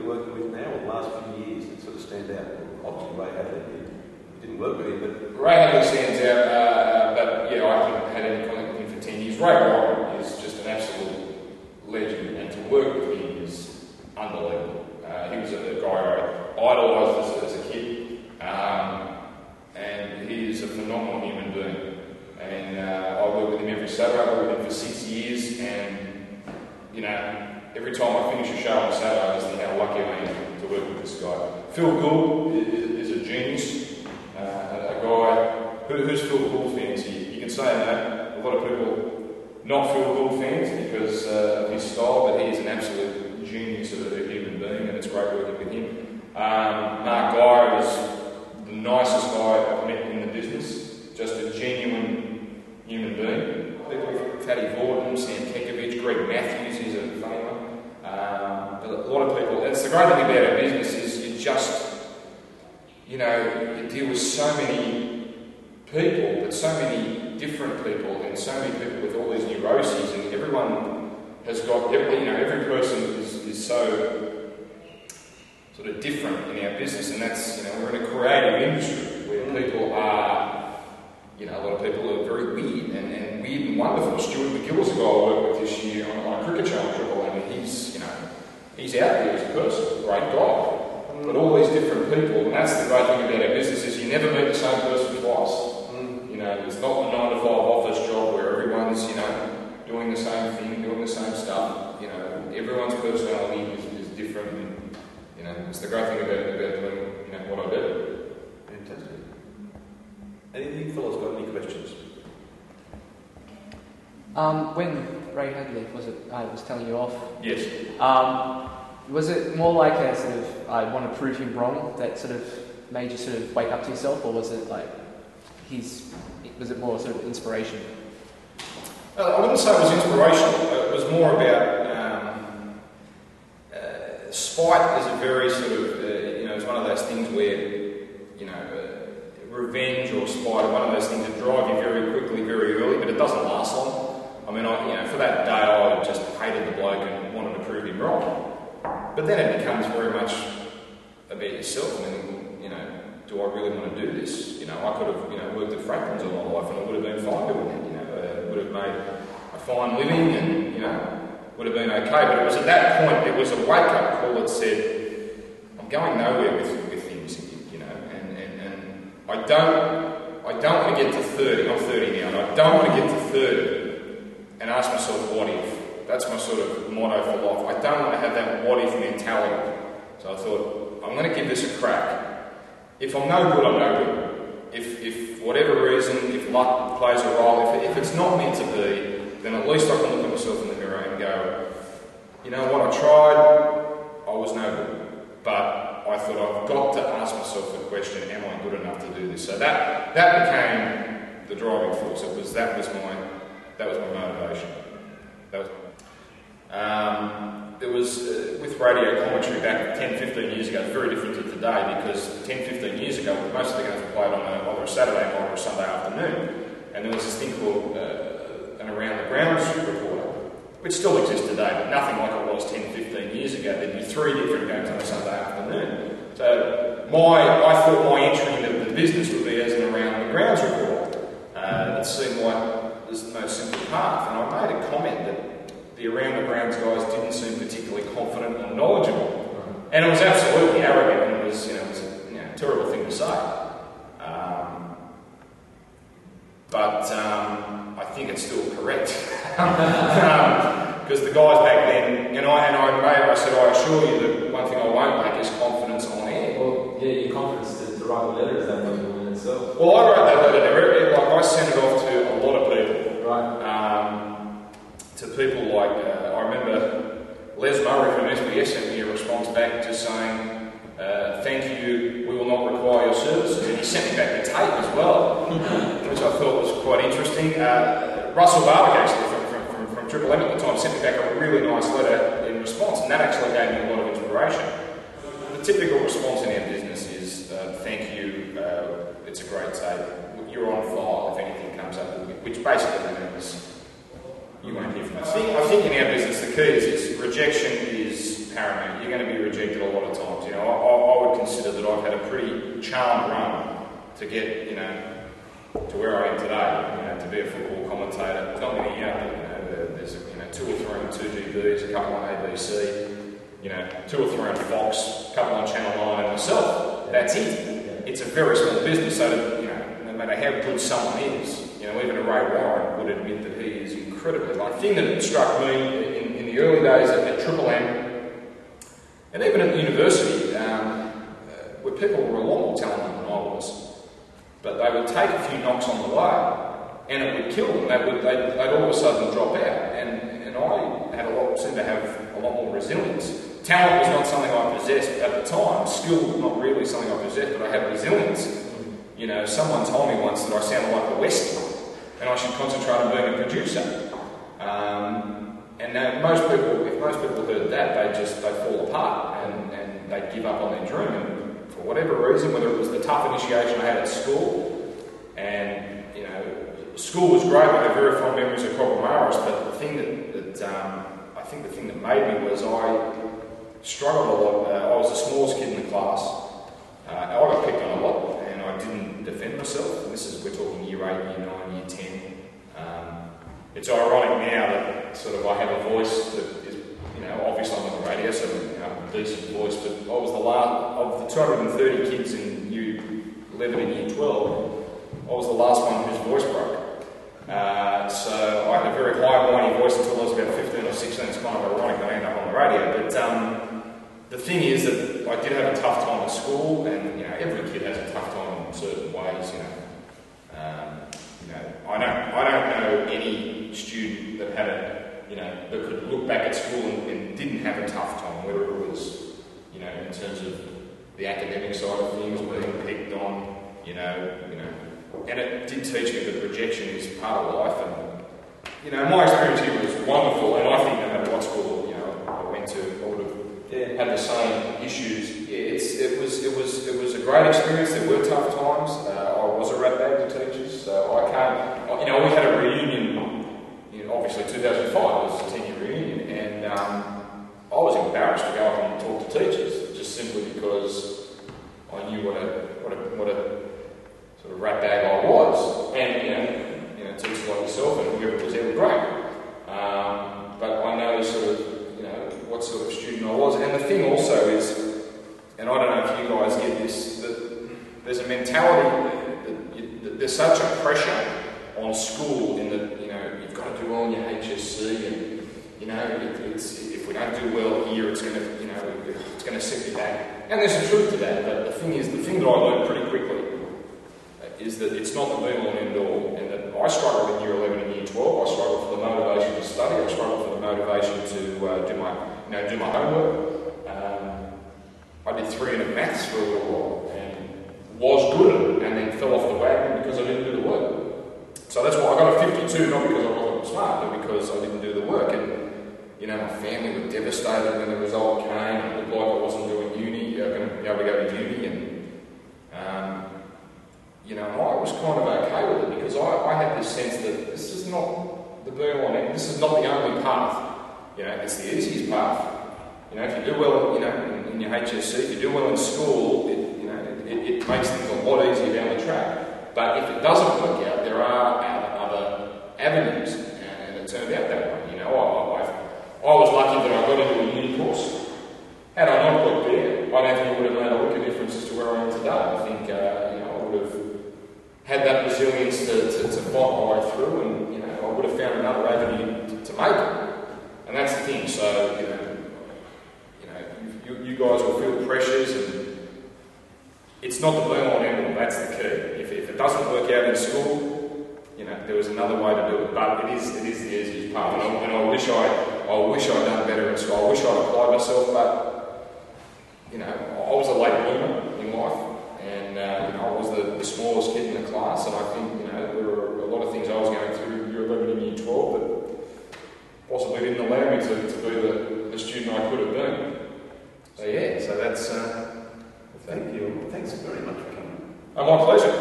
you're working with now, or the last few years, that sort of stand out? Obviously, Ray Hadley, you didn't work with him, but... Ray Hadley stands out, but yeah, I haven't had any contact with him for 10 years. Ray Ryan is just an absolute legend, and to work with him is unbelievable. He was a guy I idolised as a kid, and he is a phenomenal human being. And I work with him every Saturday. I worked with him for 6 years, and you know, every time I finish a show on Saturday, I just think how lucky I am to work with this guy. Phil Gould is a genius, a guy. Who's Phil Gould fans here? You can say that. A lot of people not Phil Gould fans because of his style, but he is an absolute genius of a human being, and it's great working with him. Mark Guy is the nicest guy I've met in the business, just a genuine human being. Fatty Vorton, Sam Kekovich, Greg Matthews is a funny one. A lot of people, that's the great thing about our business is you just, you know, you deal with so many people, but so many different people, and so many people with all these neuroses, and everyone has got, every person is so sort of different in our business, and that's, you know, we're in a creative industry where people are, you know, a lot of people are very weird and weird and wonderful. Stuart McGill is a guy I worked with this year on a cricket show on Triple M, and he's, you know, he's out there as a person, great guy. But all these different people, and that's the great thing about our business, is you never meet the same person twice. You know, it's not the 9 to 5 office job where everyone's, you know, doing the same thing, doing the same stuff. You know, everyone's personality is different, and, you know, it's the great thing about doing, you know, what I do. Fantastic. Any fellas got any questions? When Ray Hadley was telling you off, yes. Was it more like a sort of I want to prove him wrong that sort of made you sort of wake up to yourself, or was it like was it more sort of inspiration? I wouldn't say it was inspirational. It was more about spite is a very sort of you know, it's one of those things where, you know, revenge or spite are one of those things that drive you very quickly, very early, but it doesn't last long. I mean, you know, for that day I just hated the bloke and wanted to prove him wrong. But then it becomes very much about yourself. I mean, you know, do I really want to do this? You know, I could have, you know, worked at Franklin's all my life and I would have been fine doing it. You know, would have made a fine living and, you know, would have been okay. But it was at that point, it was a wake-up call that said, I'm going nowhere with things, you know, and I don't want to get to 30. I'm 30 now, and I don't want to get to 30 and ask myself, what if? That's my sort of motto for life. I don't want to have that what if mentality. So I thought, I'm going to give this a crack. If I'm no good, I'm no good. If for whatever reason, if luck plays a role, if it's not meant to be, then at least I can look at myself in the mirror and go, you know what, I tried, I was no good. But I thought I've got to ask myself the question, am I good enough to do this? So that became the driving force. That was my motivation. There was, with radio commentary back 10, 15 years ago, it's very different to today because 10, 15 years ago, most of the games were played on either a Saturday night or a Sunday afternoon. And there was this thing called an Around the Grounds reporter, which still exists today, but nothing like it was 10, 15 years ago. There'd be 3 different games on a Sunday afternoon. So I thought my entry into the business would be as an Around the Grounds reporter. It seemed like there's no simple path. And I made a comment that the Around the Grounds guys didn't seem particularly confident or knowledgeable. And it was absolutely arrogant, and it was a terrible thing to say. But I think it's still correct. Because the guys back then, I said, I assure you that one thing I won't lack is confidence on air. Well, yeah, your confidence to write the letter is that one in itself. Well, I wrote that letter, like I sent it off to a lot of people. Right. To people like, I remember Les Murray from SBS sent me a response back just saying, thank you, we will not require your services. And he sent me back the tape as well, which I thought was quite interesting. Russell Barber, actually, from Triple M at the time, sent me back a really nice letter in response, and that actually gave me a lot of inspiration. The typical response in our business is, thank you, it's a great tape, you're on file if anything comes up, which basically means you won't hear from us. I think in our business the key is rejection is paramount. You're going to be rejected a lot of times. You know, I would consider that I've had a pretty charmed run to get, you know, to where I am today. You know, to be a football commentator. There's not many out there. You know, there's 2 or 3 on 2GBs, a couple on ABC. You know, 2 or 3 on Fox, a couple on Channel 9, and myself. That's it. It's a very small business, so that, you know, no matter how good someone is, you know, even a Ray Warren would admit that he is incredibly. Like, the thing that struck me in the early days at Triple M, and even at the university, where people were a lot more talented than I was, but they would take a few knocks on the way, and it would kill them. They'd all of a sudden drop out, and I seemed to have a lot more resilience. Talent was not something I possessed at the time. Skill was not really something I possessed, but I had resilience. You know, someone told me once that I sounded like a Westie, and I should concentrate on being a producer. And now if most people heard that, they'd fall apart and they'd give up on their dream. And for whatever reason, whether it was the tough initiation I had at school, and you know, school was great. I have very fond memories of Cobblemaris, but the thing I think the thing that made me was I struggled a lot. I was the smallest kid in the class. I got picked on a lot, and I didn't defend myself. And we're talking year 8, year 9, year 10. It's ironic now that sort of I have a voice that is, you know, obviously I'm on the radio, so you know, a decent voice, but I was the last of the 230 kids in year 11 and year 12. I was the last one whose voice broke. So I had a very high, whiny voice until I was about 15 or 16. It's kind of ironic that I ended up on the radio. But the thing is that I did have a tough time at school, and you know, every kid has a tough time in certain ways. I don't know any student that had that could look back at school and didn't have a tough time, whether it was, you know, in terms of the academic side of things, being picked on, and it did teach me that rejection is part of life. And you know, my experience here was wonderful, and I think no matter what school I went to, I would have had the same issues. It was a great experience. There were tough times. I was a rat bag to teachers, so I can't. We had a reunion. Obviously, 2005 was a 10-year reunion, and I was embarrassed to go up and talk to teachers, just simply because I knew what a sort of rat bag I was, and teachers like yourself and whoever was there were great. But I know what sort of student I was, and the thing also is, and I don't know if you guys get this, that there's a mentality that there's such a pressure on school in that you've got to do well in your HSC, and if we don't do well here, it's going to set you back. And there's a truth to that. But the thing that I learned pretty quickly is that it's not the be-all and end-all, and that I struggled in year 11 and year 12. I struggled for the motivation to study. I struggled for the motivation to do my homework. I did 3 in maths for a little while and was good at it, and then fell off the wagon because I didn't do the work. So that's why I got a 52, not because I wasn't smart, but because I didn't do the work. And my family were devastated when the result came. It looked like I wasn't doing uni, going to be able to go to uni, and I was kind of okay with it because I had this sense that this is not the be-all and end. This is not the only path. It's the easiest path. If you do well, in your HSC, if you do well in school, it makes things a lot easier down the track. But if it doesn't work out, there are other avenues, and it turned out that way. I was lucky that I got into a uni course. Had I not got there, I don't think it would have made a look of difference as to where I am today. I think I would have had that resilience to fight my way through, and I would have found another avenue to make it. And that's the thing. So you guys will feel pressures, and it's not the be-all and end-all. That's the key. If it doesn't work out in school, there was another way to do it. But it is the easiest path. And I wish I'd done better in school. I wish I'd applied myself. But I was a late bloomer in life, and I was the smallest kid in the class. And I think there were a lot of things I was going through year 11 and year 12 that possibly didn't allow me to be the student I could have been. So that's. Thank you. Thanks very much for coming. Oh, my pleasure.